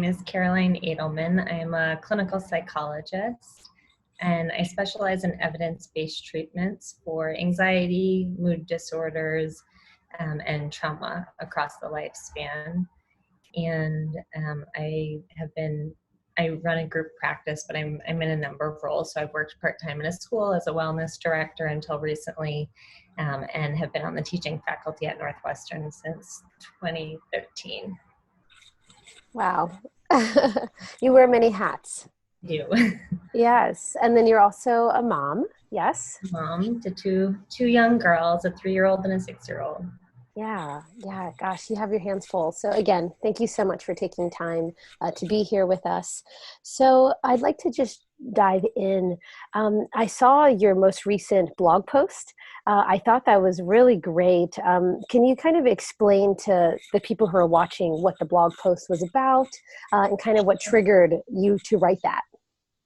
name is Caroline Adelman. I'm a clinical psychologist, and I specialize in evidence-based treatments for anxiety, mood disorders, and trauma across the lifespan. And I run a group practice, but I'm in a number of roles. So I've worked part-time in a school as a wellness director until recently, and have been on the teaching faculty at Northwestern since 2013. Wow. You wear many hats. I do. Yes. And then you're also a mom. Yes. Mom to two young girls, a 3-year-old and a 6-year-old. Yeah. Gosh, you have your hands full. So again, thank you so much for taking time to be here with us. So I'd like to just dive in. I saw your most recent blog post. I thought that was really great. Can you kind of explain to the people who are watching what the blog post was about and kind of what triggered you to write that?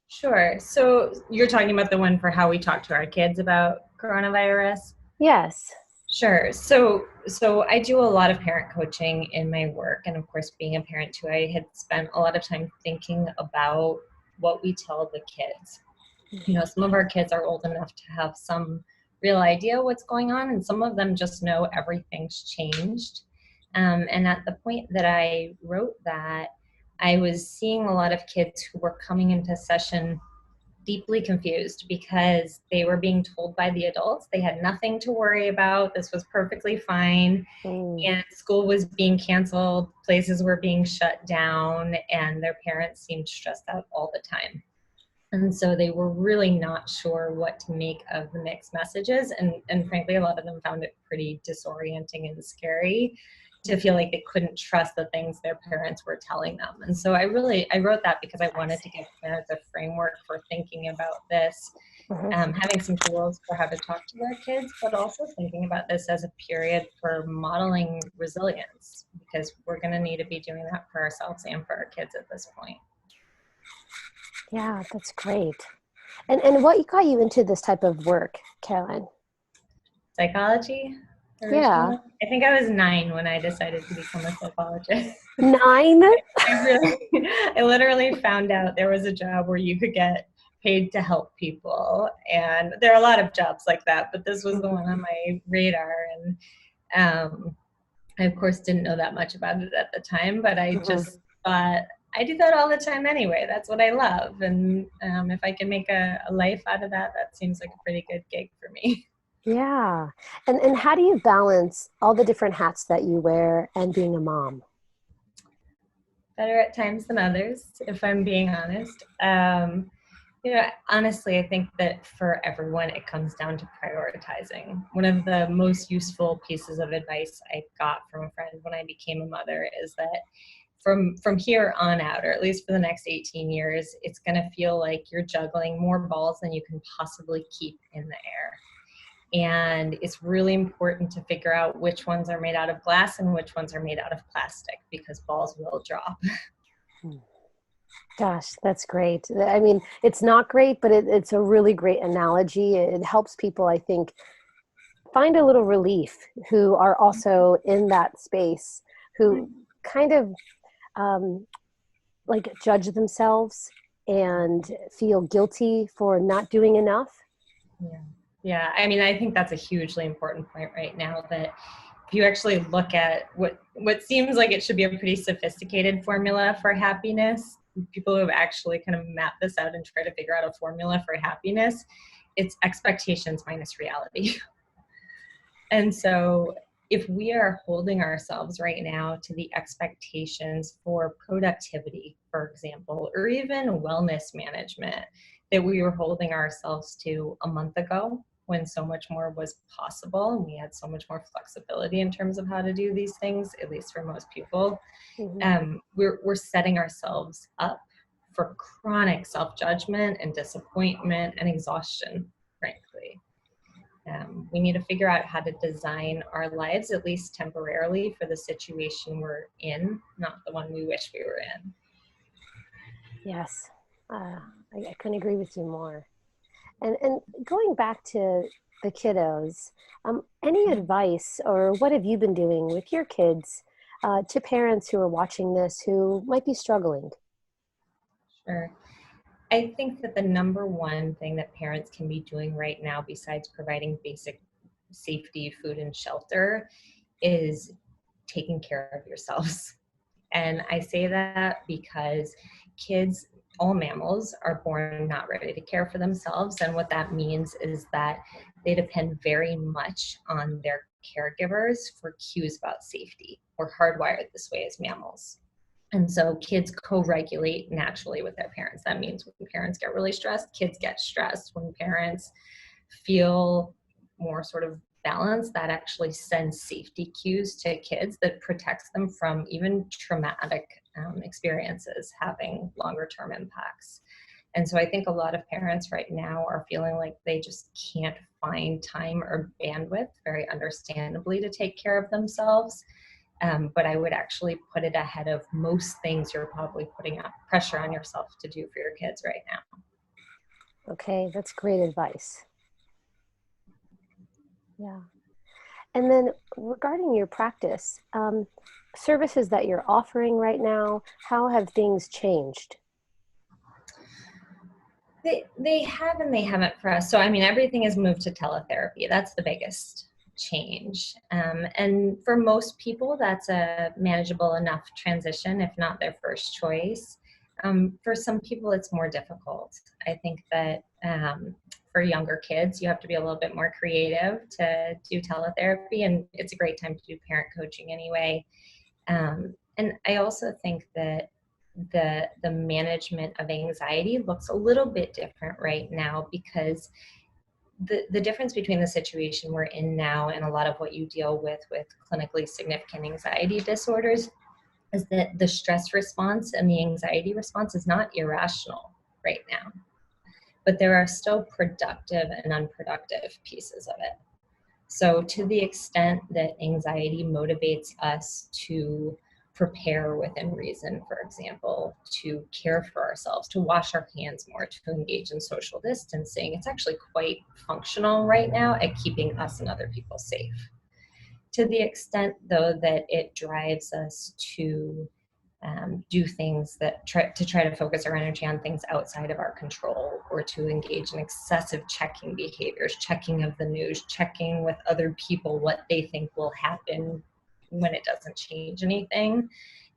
Sure. So you're talking about the one for how we talk to our kids about coronavirus? Yes. Sure. So I do a lot of parent coaching in my work. And of course, being a parent too, I had spent a lot of time thinking about what we tell the kids. You know, some of our kids are old enough to have some real idea what's going on, and some of them just know everything's changed. And at the point that I wrote that, I was seeing a lot of kids who were coming into session deeply confused because they were being told by the adults they had nothing to worry about. This was perfectly fine. And school was being canceled, places were being shut down, and their parents seemed stressed out all the time. And so they were really not sure what to make of the mixed messages. And frankly, a lot of them found it pretty disorienting and scary to feel like they couldn't trust the things their parents were telling them. And so I wrote that because I wanted to give parents a framework for thinking about this, having some tools for how to talk to their kids, but also thinking about this as a period for modeling resilience, because we're going to need to be doing that for ourselves and for our kids at this point. Yeah, that's great. And what got you into this type of work, Caroline? Psychology? Originally. Yeah. I think I was 9 when I decided to become a psychologist. 9? I literally found out there was a job where you could get paid to help people. And there are a lot of jobs like that, but this was the one on my radar. And I, of course, didn't know that much about it at the time, but I just thought, I do that all the time anyway. That's what I love. And if I can make a life out of that, that seems like a pretty good gig for me. Yeah. And how do you balance all the different hats that you wear and being a mom? Better at times than others, if I'm being honest. You know, honestly, I think that for everyone, it comes down to prioritizing. One of the most useful pieces of advice I got from a friend when I became a mother is that from here on out, or at least for the next 18 years, it's going to feel like you're juggling more balls than you can possibly keep in the air. And it's really important to figure out which ones are made out of glass and which ones are made out of plastic, because balls will drop. Gosh, that's great. I mean, it's not great, but it's a really great analogy. It helps people, I think, find a little relief who are also in that space, who kind of like judge themselves and feel guilty for not doing enough. Yeah. I mean, I think that's a hugely important point right now, that if you actually look at what seems like it should be a pretty sophisticated formula for happiness, people who have actually kind of mapped this out and try to figure out a formula for happiness, it's expectations minus reality. And so if we are holding ourselves right now to the expectations for productivity, for example, or even wellness management that we were holding ourselves to a month ago, when so much more was possible and we had so much more flexibility in terms of how to do these things, at least for most people, we're setting ourselves up for chronic self-judgment and disappointment and exhaustion, frankly. We need to figure out how to design our lives, at least temporarily, for the situation we're in, not the one we wish we were in. Yes, I couldn't agree with you more. And going back to the kiddos, any advice, or what have you been doing with your kids to parents who are watching this who might be struggling? Sure. I think that the number one thing that parents can be doing right now, besides providing basic safety, food, and shelter, is taking care of yourselves. And I say that because kids, all mammals, are born not ready to care for themselves. And what that means is that they depend very much on their caregivers for cues about safety. We're hardwired this way as mammals. And so kids co-regulate naturally with their parents. That means when parents get really stressed, kids get stressed. When parents feel more sort of balanced, that actually sends safety cues to kids that protects them from even traumatic experiences having longer term impacts. And so I think a lot of parents right now are feeling like they just can't find time or bandwidth, very understandably, to take care of themselves. But I would actually put it ahead of most things you're probably putting pressure on yourself to do for your kids right now. Okay, that's great advice. Yeah. And then regarding your practice, services that you're offering right now, how have things changed? They have and they haven't for us. So, I mean, everything has moved to teletherapy. That's the biggest change. And for most people, that's a manageable enough transition, if not their first choice. For some people, it's more difficult. I think that for younger kids, you have to be a little bit more creative to do teletherapy, and it's a great time to do parent coaching anyway. And I also think that the management of anxiety looks a little bit different right now, because the difference between the situation we're in now and a lot of what you deal with clinically significant anxiety disorders is that the stress response and the anxiety response is not irrational right now, but there are still productive and unproductive pieces of it. So to the extent that anxiety motivates us to prepare within reason, for example, to care for ourselves, to wash our hands more, to engage in social distancing, it's actually quite functional right now at keeping us and other people safe. To the extent, though, that it drives us to do things that try to focus our energy on things outside of our control, or to engage in excessive checking behaviors, checking of the news, checking with other people what they think will happen when it doesn't change anything.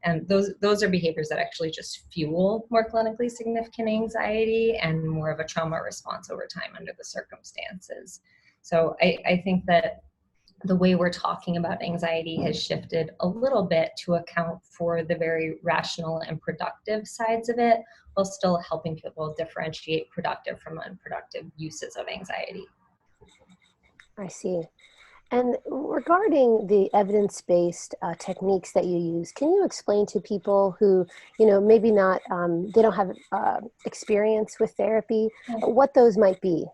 And those are behaviors that actually just fuel more clinically significant anxiety and more of a trauma response over time under the circumstances. So I think that the way we're talking about anxiety has shifted a little bit to account for the very rational and productive sides of it, while still helping people differentiate productive from unproductive uses of anxiety. I see. And regarding the evidence-based techniques that you use, can you explain to people who, maybe not, they don't have experience with therapy, what those might be?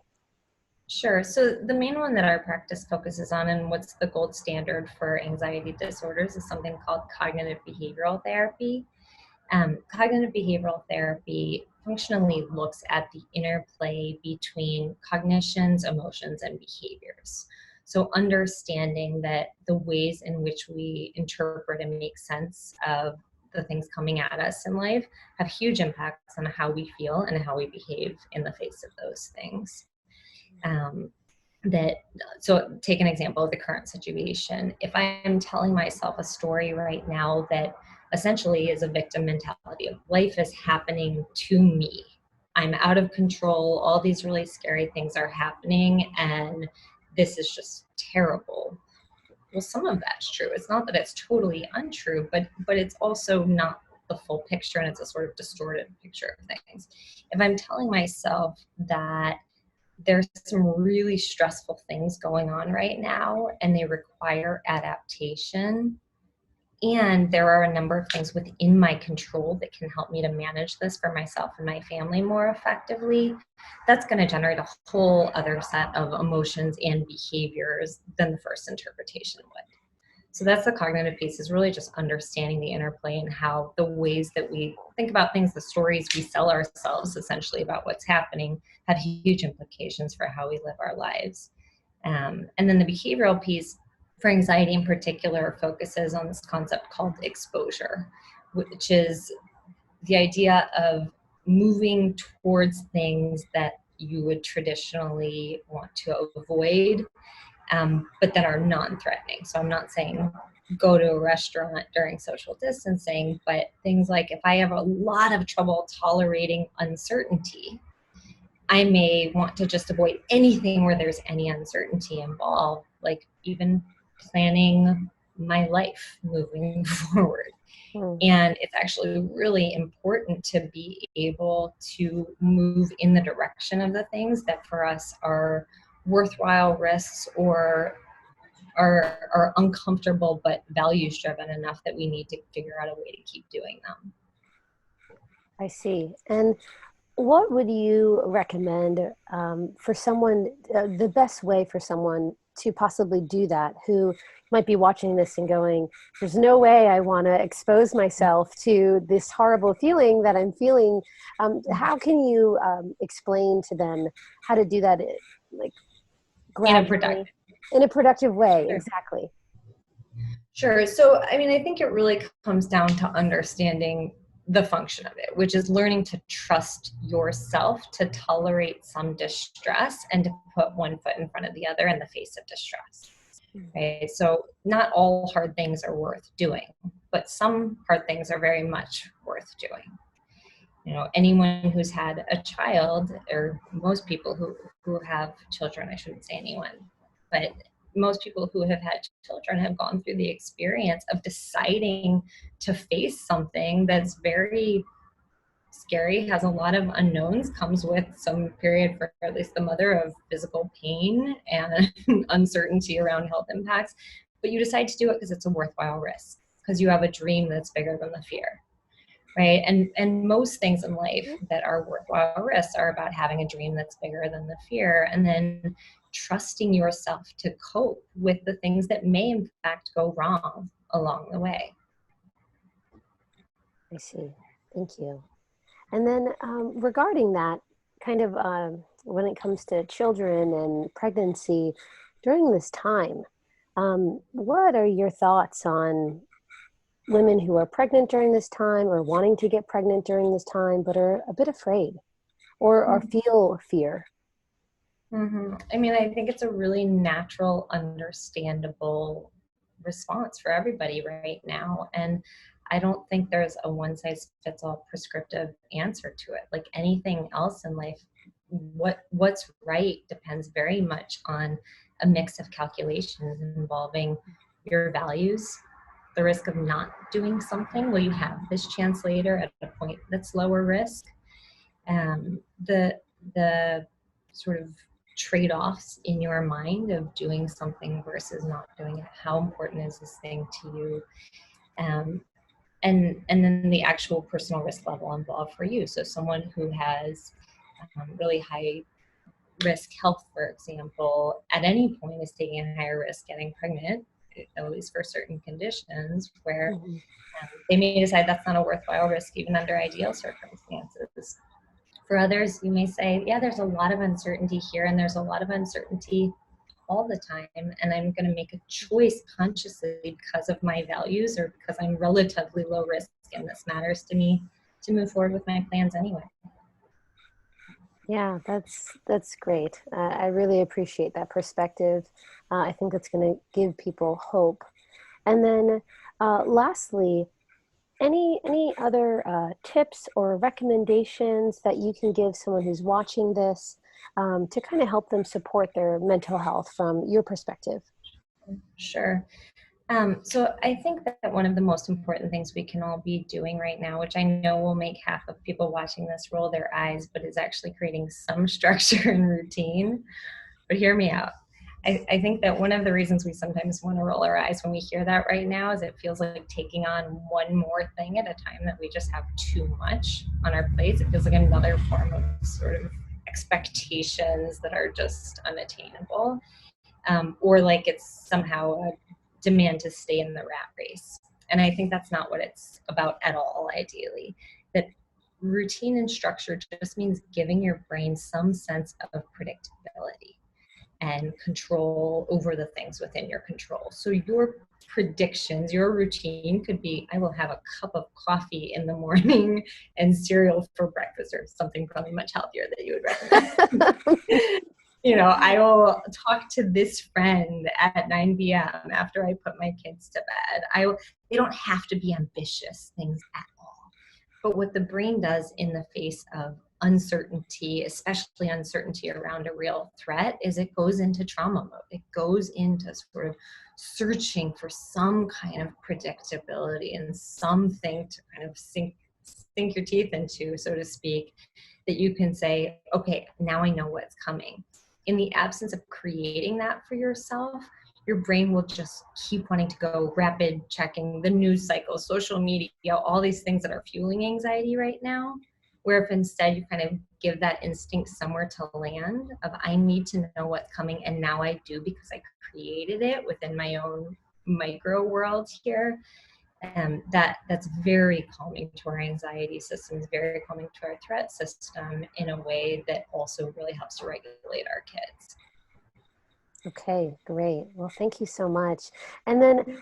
Sure. So the main one that our practice focuses on, and what's the gold standard for anxiety disorders, is something called cognitive behavioral therapy. Cognitive behavioral therapy functionally looks at the interplay between cognitions, emotions, and behaviors. So understanding that the ways in which we interpret and make sense of the things coming at us in life have huge impacts on how we feel and how we behave in the face of those things. So take an example of the current situation. If I am telling myself a story right now that essentially is a victim mentality of life is happening to me, I'm out of control, all these really scary things are happening, and this is just terrible. Well, some of that's true. It's not that it's totally untrue, but it's also not the full picture, and it's a sort of distorted picture of things. If I'm telling myself that there's some really stressful things going on right now and they require adaptation, and there are a number of things within my control that can help me to manage this for myself and my family more effectively, that's going to generate a whole other set of emotions and behaviors than the first interpretation would. So that's the cognitive piece, is really just understanding the interplay and how the ways that we think about things, the stories we sell ourselves essentially about what's happening, have huge implications for how we live our lives. And then the behavioral piece, for anxiety in particular, focuses on this concept called exposure, which is the idea of moving towards things that you would traditionally want to avoid, but that are non-threatening. So I'm not saying go to a restaurant during social distancing, but things like if I have a lot of trouble tolerating uncertainty, I may want to just avoid anything where there's any uncertainty involved, like even planning my life moving forward. Mm, And it's actually really important to be able to move in the direction of the things that for us are worthwhile risks or are uncomfortable but values driven enough that we need to figure out a way to keep doing them. I see. And what would you recommend for someone, the best way for someone to possibly do that, who might be watching this and going, there's no way I want to expose myself to this horrible feeling that I'm feeling. How can you explain to them how to do that, like In a gradually, productive. in a productive way? Sure. Exactly. Sure. So, I mean, I think it really comes down to understanding the function of it, which is learning to trust yourself to tolerate some distress and to put one foot in front of the other in the face of distress. Right? So, not all hard things are worth doing, but some hard things are very much worth doing. You know, anyone who's had a child, or most people who have children, I shouldn't say anyone, but most people who have had children have gone through the experience of deciding to face something that's very scary, has a lot of unknowns, comes with some period, for at least the mother, of physical pain and uncertainty around health impacts. But you decide to do it because it's a worthwhile risk, because you have a dream that's bigger than the fear. Right. And most things in life that are worthwhile risks are about having a dream that's bigger than the fear, and then trusting yourself to cope with the things that may in fact go wrong along the way. I see. Thank you. And then regarding that, kind of when it comes to children and pregnancy during this time, what are your thoughts on women who are pregnant during this time or wanting to get pregnant during this time but are a bit afraid or feel fear? Mm-hmm. I mean, I think it's a really natural, understandable response for everybody right now. And I don't think there's a one size fits all prescriptive answer to it. Like anything else in life, what's right depends very much on a mix of calculations involving your values, the risk of not doing something. Will you have this chance later at a point that's lower risk? The sort of trade-offs in your mind of doing something versus not doing it. How important is this thing to you? And then the actual personal risk level involved for you. So someone who has really high risk health, for example, at any point is taking a higher risk getting pregnant, at least for certain conditions where Mhm. they may decide that's not a worthwhile risk even under ideal circumstances. For others, you may say, yeah, there's a lot of uncertainty here, and there's a lot of uncertainty all the time, and I'm going to make a choice consciously because of my values or because I'm relatively low risk and this matters to me to move forward with my plans anyway. Yeah, that's great. I really appreciate that perspective. I think it's going to give people hope. And then, lastly, any other tips or recommendations that you can give someone who's watching this to kind of help them support their mental health from your perspective? Sure. So I think that one of the most important things we can all be doing right now, which I know will make half of people watching this roll their eyes, but is actually creating some structure and routine. But hear me out. I think that one of the reasons we sometimes want to roll our eyes when we hear that right now is it feels like taking on one more thing at a time, that we just have too much on our plates. It feels like another form of sort of expectations that are just unattainable, or like it's somehow a demand to stay in the rat race. And I think that's not what it's about at all, ideally. That routine and structure just means giving your brain some sense of predictability. and control over the things within your control. So your predictions, your routine could be, I will have a cup of coffee in the morning and cereal for breakfast, or something probably much healthier that you would recommend. I will talk to this friend at 9 p.m. after I put my kids to bed. They don't have to be ambitious things at all. But what the brain does in the face of uncertainty, especially uncertainty around a real threat, is it goes into trauma mode. It goes into sort of searching for some kind of predictability and something to kind of sink your teeth into, so to speak, that you can say, okay, now I know what's coming. In the absence of creating that for yourself, your brain will just keep wanting to go rapid checking the news cycle, social media, all these things that are fueling anxiety right now. Where if instead you kind of give that instinct somewhere to land of, I need to know what's coming, and now I do because I created it within my own micro world here. That's very calming to our anxiety system, is very calming to our threat system in a way that also really helps to regulate our kids. Okay, great. Well, thank you so much. And then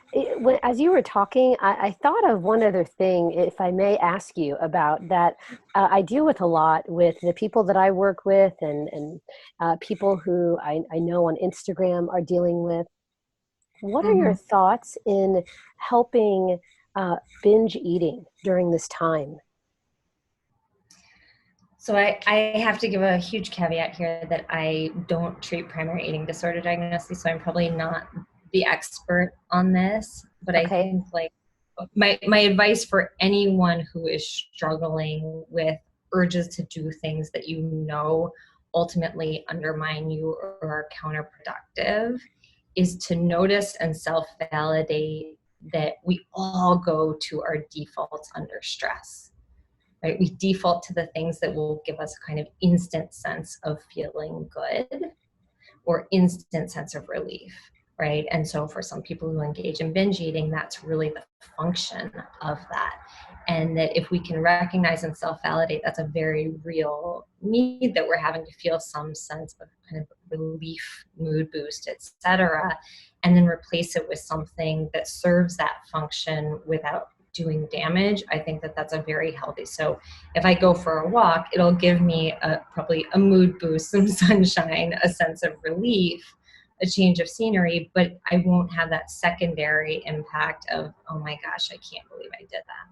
as you were talking, I thought of one other thing, if I may ask you about that. I deal with a lot with the people that I work with, and people who I know on Instagram are dealing with. What are your thoughts in helping binge eating during this time? So I have to give a huge caveat here that I don't treat primary eating disorder diagnosis, so I'm probably not the expert on this. But I Okay. think like my advice for anyone who is struggling with urges to do things that ultimately undermine you or are counterproductive is to notice and self-validate that we all go to our defaults under stress. Right? We default to the things that will give us a kind of instant sense of feeling good or instant sense of relief, right? And so for some people who engage in binge eating, that's really the function of that. And that if we can recognize and self-validate, that's a very real need that we're having to feel some sense of kind of relief, mood boost, etc., and then replace it with something that serves that function without doing damage. I think that that's a very healthy. So if I go for a walk, it'll give me probably a mood boost, some sunshine, a sense of relief, a change of scenery, but I won't have that secondary impact of, oh my gosh, I can't believe I did that.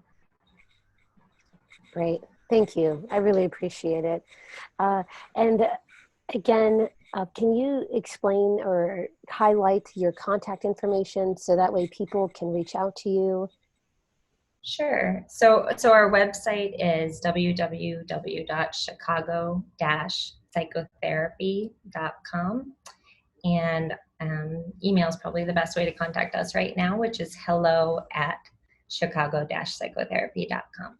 Great. Thank you. I really appreciate it. And again, can you explain or highlight your contact information so that way people can reach out to you? Sure. So our website is www.chicago-psychotherapy.com. And email is probably the best way to contact us right now, which is hello@chicago-psychotherapy.com.